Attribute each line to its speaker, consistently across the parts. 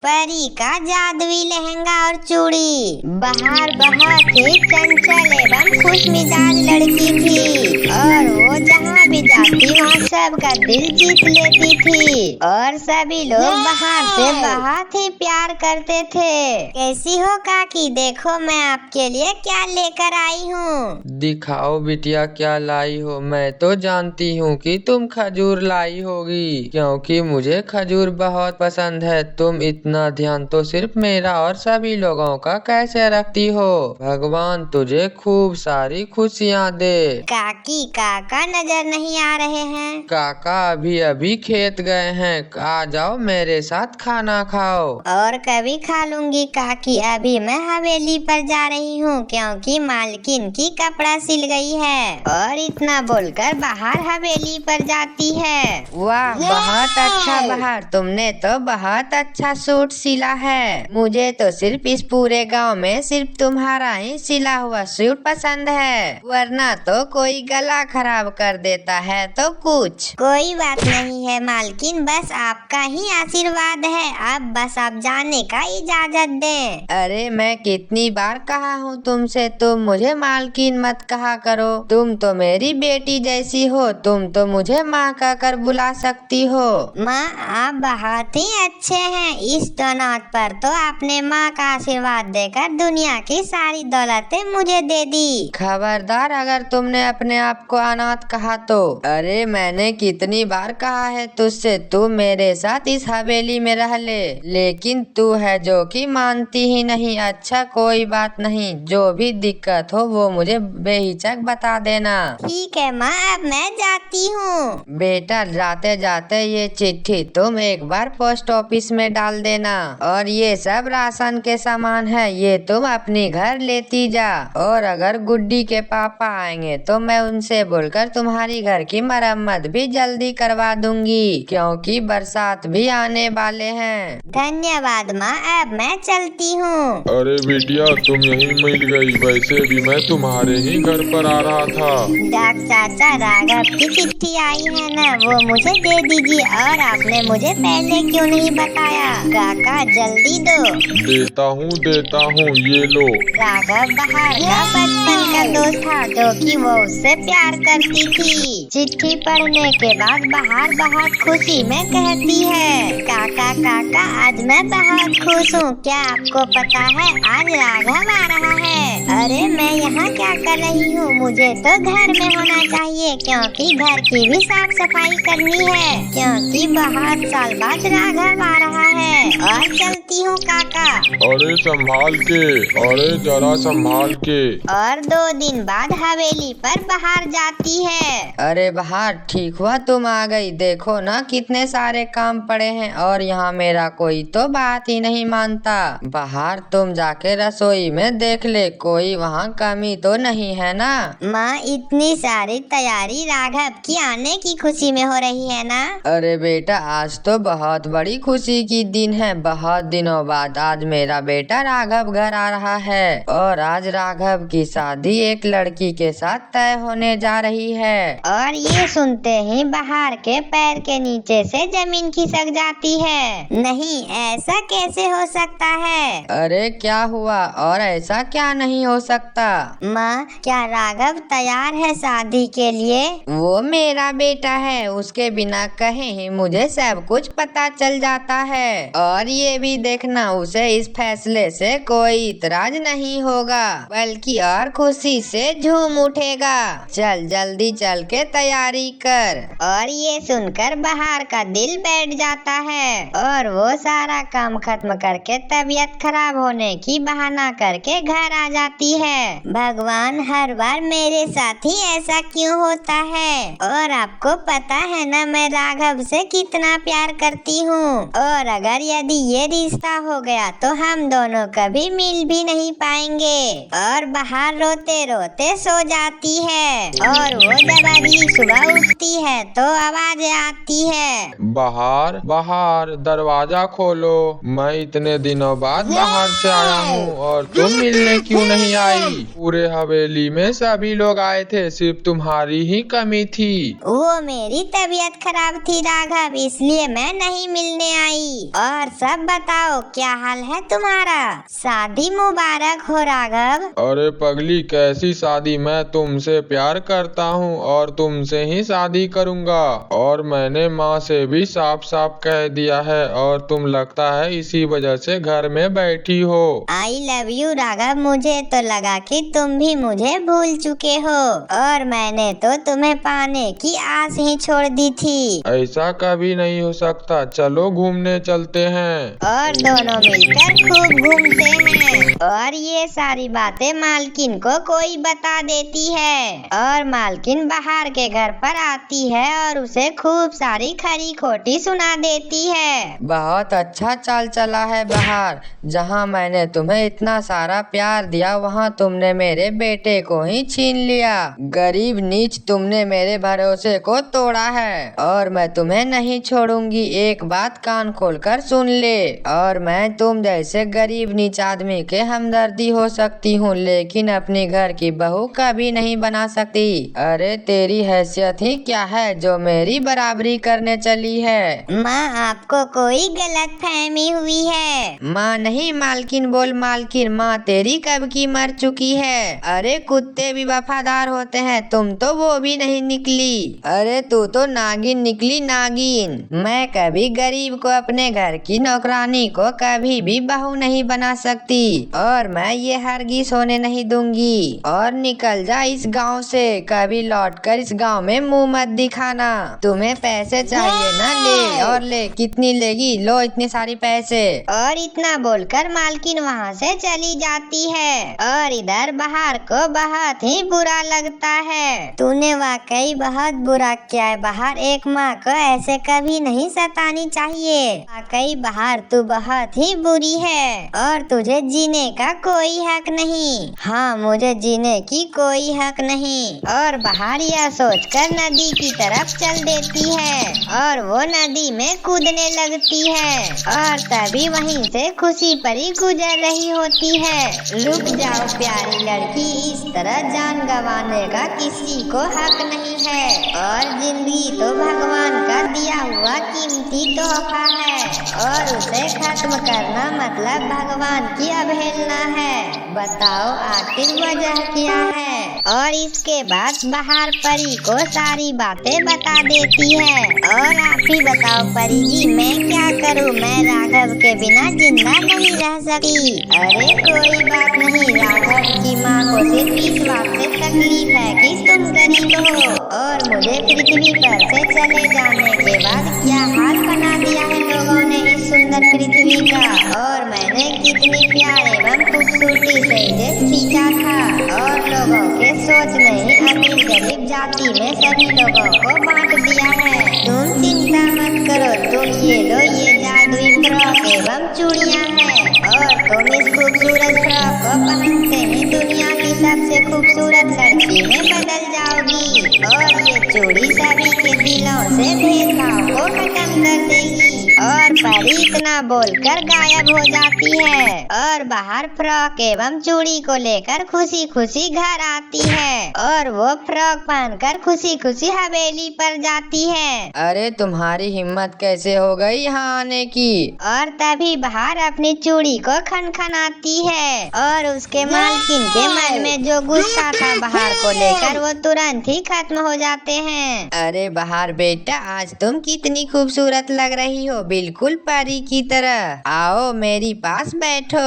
Speaker 1: परी का जादुई लहंगा और चूड़ी। बहार बहुत ही चंचल एवं खुश मिजाज लड़की थी और वो जहाँ भी जाती वहाँ सबका दिल जीत लेती थी और सभी लोग बहार से बहुत ही प्यार करते थे। कैसी हो काकी, देखो मैं आपके लिए क्या लेकर आई हूँ।
Speaker 2: दिखाओ बिटिया क्या लाई हो। मैं तो जानती हूँ कि तुम खजूर लाई होगी, क्योंकि मुझे खजूर बहुत पसंद है। तुम इतना ध्यान तो सिर्फ मेरा और सभी लोगों का कैसे रखती हो। भगवान तुझे खूब सारी खुशियाँ दे।
Speaker 1: काकी, काका नजर नहीं आ रहे हैं।
Speaker 2: काका अभी अभी खेत गए हैं, आ जाओ मेरे साथ खाना खाओ।
Speaker 1: और कभी खा लूंगी काकी, अभी मैं हवेली पर जा रही हूँ क्योंकि मालकिन की कपड़ा सिल गई है। और इतना बोलकर बाहर हवेली पर जाती है।
Speaker 3: वाह, बहुत अच्छा बहार, तुमने तो बहुत अच्छा सूट सिला है। मुझे तो सिर्फ इस पूरे गांव में सिर्फ तुम्हारा ही सिला हुआ सूट पसंद है, वरना तो कोई गला खराब कर देता है तो कुछ।
Speaker 1: कोई बात नहीं है मालकिन, बस आपका ही आशीर्वाद है। अब बस आप जाने का इजाजत दें।
Speaker 3: अरे मैं कितनी बार कहा हूँ तुमसे, तुम मुझे मालकिन मत कहा करो। तुम तो मेरी बेटी जैसी हो, तुम तो मुझे माँ कहकर बुला सकती हो।
Speaker 1: माँ, आप बहुत ही अच्छे हैं। इस दौलत पर तो आपने माँ का आशीर्वाद देकर दुनिया की सारी दौलतें मुझे दे दी।
Speaker 3: खबरदार अगर तुमने अपने आप को अनाथ कहा तो। अरे मैंने कितनी बार कहा है तुझसे, तू मेरे साथ इस हवेली में रह ले, लेकिन तू है जो कि मानती ही नहीं। अच्छा कोई बात नहीं, जो भी दिक्कत हो वो मुझे बेहिचक बता देना।
Speaker 1: ठीक है माँ, अब मैं जाती हूँ।
Speaker 3: बेटा जाते जाते ये चिट्ठी तुम एक बार पोस्ट ऑफिस में डाल देना, और ये सब राशन के सामान है, ये तुम अपनी घर लेती जा। और अगर गुड्डी के पापा आएंगे तो मैं उनसे बोलकर तुम्हारी घर की मरम्मत भी जल्दी करवा दूंगी, क्योंकि बरसात भी आने वाले हैं।
Speaker 1: धन्यवाद माँ, अब मैं चलती हूँ।
Speaker 4: अरे बिटिया, तुम यहीं मिल गई। वैसे भी मैं तुम्हारे ही घर पर आ रहा था।
Speaker 1: डाक चाचा, राघव की चिट्ठी आई है ना, वो मुझे दे दीजिए। और आपने मुझे पहले क्यों नहीं बताया? काका जल्दी दो।
Speaker 4: देता हूँ, ये लो।
Speaker 1: राघव बहार का बचपन का दोस्त था जो कि वो उससे प्यार करती थी। चिट्ठी पढ़ने के बाद बहार बहुत खुशी में कहती है, काका काका आज मैं बहुत खुश हूँ। क्या आपको पता है आज राघव आ रहा है? अरे मैं यहाँ क्या कर रही हूँ? मुझे तो घर में होना चाहिए क्योंकि घर की भी साफ सफाई करनी है, क्योंकि बहुत साल बाद राघव आ रहा है। और चलती हूँ काका।
Speaker 4: अरे संभाल के, अरे जरा संभाल के।
Speaker 1: और 2 दिन बाद हवेली पर बहार जाती है।
Speaker 3: अरे बहार, ठीक हुआ तुम आ गई। देखो ना कितने सारे काम पड़े हैं और यहाँ मेरा कोई तो बात ही नहीं मानता। बहार तुम जाके रसोई में देख ले, कोई वहाँ कमी तो नहीं है ना?
Speaker 1: माँ, इतनी सारी तैयारी राघव की आने की खुशी में हो रही है ना?
Speaker 3: अरे बेटा, आज तो बहुत बड़ी खुशी की दिन है। बहुत दिनों बाद आज मेरा बेटा राघव घर आ रहा है और आज राघव की शादी एक लड़की के साथ तय होने जा रही है।
Speaker 1: और ये सुनते ही बहार के पैर के नीचे से जमीन खिसक जाती है। नहीं, ऐसा कैसे हो सकता है?
Speaker 3: अरे क्या हुआ? और ऐसा क्या नहीं हो सकता?
Speaker 1: माँ, क्या राघव तैयार है शादी के लिए?
Speaker 3: वो मेरा बेटा है, उसके बिना कहे ही मुझे सब कुछ पता चल जाता है। और ये भी देखना, उसे इस फैसले से कोई इतराज नहीं होगा, बल्कि और खुशी से झूम उठेगा। चल जल्दी चल के तैयारी कर।
Speaker 1: और ये सुनकर बहार का दिल बैठ जाता है और वो सारा काम खत्म करके तबीयत खराब होने की बहाना करके घर आ जाती है। भगवान, हर बार मेरे साथ ही ऐसा क्यों होता है? और आपको पता है ना मैं राघव से कितना प्यार करती हूँ, और अगर यदि ये रिश्ता हो गया तो हम दोनों कभी मिल भी नहीं पाएंगे। और बहार रोते रोते सो जाती है और वो जब अगली सुबह उठती है तो आवाज आती है,
Speaker 4: बाहर बाहर दरवाजा खोलो। मैं इतने दिनों बाद बाहर से आया हूँ और तुम मिलने क्यों नहीं आई? पूरे हवेली में सभी लोग आए थे, सिर्फ तुम्हारी ही कमी थी।
Speaker 1: वो मेरी तबीयत खराब थी राघव, इसलिए मैं नहीं मिलने आई। और सब बताओ क्या हाल है तुम्हारा? शादी मुबारक हो राघव।
Speaker 4: अरे पगली, कैसी शादी? मैं तुमसे प्यार करता हूँ और तुमसे ही शादी करूँगा। और मैंने माँ से भी साफ साफ कह दिया है और तुम लगता है इसी वजह से घर में बैठी हो।
Speaker 1: I love you Raghav. मुझे तो लगा कि तुम भी मुझे भूल चुके हो और मैंने तो तुम्हें पाने की आस ही छोड़ दी थी।
Speaker 4: ऐसा कभी नहीं हो सकता। चलो घूमने चलते हैं।
Speaker 1: और दोनों मिलकर खूब घूमते हैं और ये सारी बातें मालकिन को कोई बता देती है और मालकिन बाहर के घर पर आती है और उसे खूब सारी खरी खोटी सुना देती है।
Speaker 3: बहुत अच्छा चाल चला है बहार। जहाँ मैंने तुम्हें इतना सारा प्यार दिया वहाँ तुमने मेरे बेटे को ही छीन लिया। गरीब नीच, तुमने मेरे भरोसे को तोड़ा है और मैं तुम्हें नहीं छोड़ूंगी। एक बात कान खोलकर सुन ले। और मैं तुम जैसे गरीब नीच आदमी के हमदर्दी हो सकती हूँ लेकिन अपनी घर की बहू कभी नहीं बना सकती। अरे तेरी हैसियत ही क्या है जो मेरी बराबरी करने चली है?
Speaker 1: माँ, आपको कोई गलत फहमी हुई है।
Speaker 3: माँ नहीं मालकिन बोल मालकिन। माँ तेरी कब की मर चुकी है। अरे कुत्ते भी वफादार होते हैं, तुम तो वो भी नहीं निकली। अरे तू तो नागिन निकली, नागिन। मैं कभी गरीब को अपने घर की नौकरानी को कभी भी बहू नहीं बना सकती और मैं ये हरगिज होने नहीं दूंगी। और निकल जा इस गांव से, कभी लौटकर इस गांव में मुंह मत दिखाना। तुम्हें पैसे चाहिए ना? ले और ले। कितनी लेगी? लो इतने सारे पैसे।
Speaker 1: और इतना बोलकर मालकिन वहाँ से चली जाती है और इधर बहार को बहुत ही बुरा लगता है। तूने वाकई बहुत बुरा किया है बहार। एक माँ को ऐसे कभी नहीं सतानी चाहिए। वाकई बहार, तू बहुत ही बुरी है और तुझे जीने का कोई हक नहीं। हाँ, मुझे जीने की कोई हक नहीं। और बहार यह सोचकर नदी की तरफ चल देती है और वो नदी में कूदने लगती है और तभी वहीं से खुशी परी गुजर रही होती है। रुक जाओ प्यारी लड़की, इस तरह जान गंवाने का किसी को हक नहीं है और जिंदगी तो भगवान का दिया हुआ कीमती तोहफा है और उसे खत्म करना मतलब भगवान की अवहेलना है। बताओ आखिर वजह क्या है? और इसके बाद बहार परी को सारी बातें बता देती है। और आप ही बताओ परी जी, मैं क्या करूं? मैं राघव के बिना जिंदा नहीं रह सकती। अरे कोई बात नहीं, राघव की माँ को सिर्फ इस बात से तकलीफ है कि तुम गरीब हो और मुझे पृथ्वी पर से चले जाने के बाद क्या हाल बना दिया है लोगों ने इस सुंदर पृथ्वी का। और मैंने कितनी प्यार एवं खूबसूरती से इसे सींचा था और लोगों के सोच ने ही अमीर गरीब जाति में सभी लोगों को बांट दिया है। तुम चिंता मत करो, तुम ये लो, ये जादुई फ्रॉक एवं चूड़ियाँ हैं और तुम इस खूबसूरत फ्रॉक को पहनते ही दुनिया की सबसे खूबसूरत लड़की में बदल जाओगी और ये चूड़ी सभी के दिलों से भेदभाव को खत्म कर देगी। और परी इतना बोलकर गायब हो जाती है और बाहर फ्रॉक एवं चूड़ी को लेकर खुशी खुशी घर आती है और वो फ्रॉक पहनकर खुशी खुशी हवेली पर जाती है।
Speaker 3: अरे तुम्हारी हिम्मत कैसे हो गई यहाँ आने की?
Speaker 1: और तभी बाहर अपनी चूड़ी को खनखनाती है और उसके मालकिन के मन में जो गुस्सा था बाहर को लेकर वो तुरंत ही खत्म हो जाते हैं।
Speaker 3: अरे बहार बेटा, आज तुम कितनी खूबसूरत लग रही हो, बिल्कुल परी की तरह। आओ मेरी पास बैठो।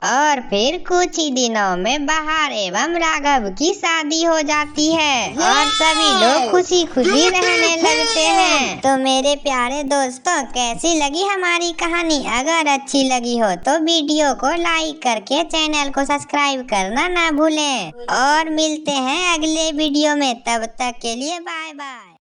Speaker 1: और फिर कुछ ही दिनों में बहार एवं राघव की शादी हो जाती है और सभी लोग खुशी खुशी रहने लगते हैं। तो मेरे प्यारे दोस्तों, कैसी लगी हमारी कहानी? अगर अच्छी लगी हो तो वीडियो को लाइक करके चैनल को सब्सक्राइब करना ना भूलें और मिलते हैं अगले वीडियो में। तब तक के लिए बाय बाय।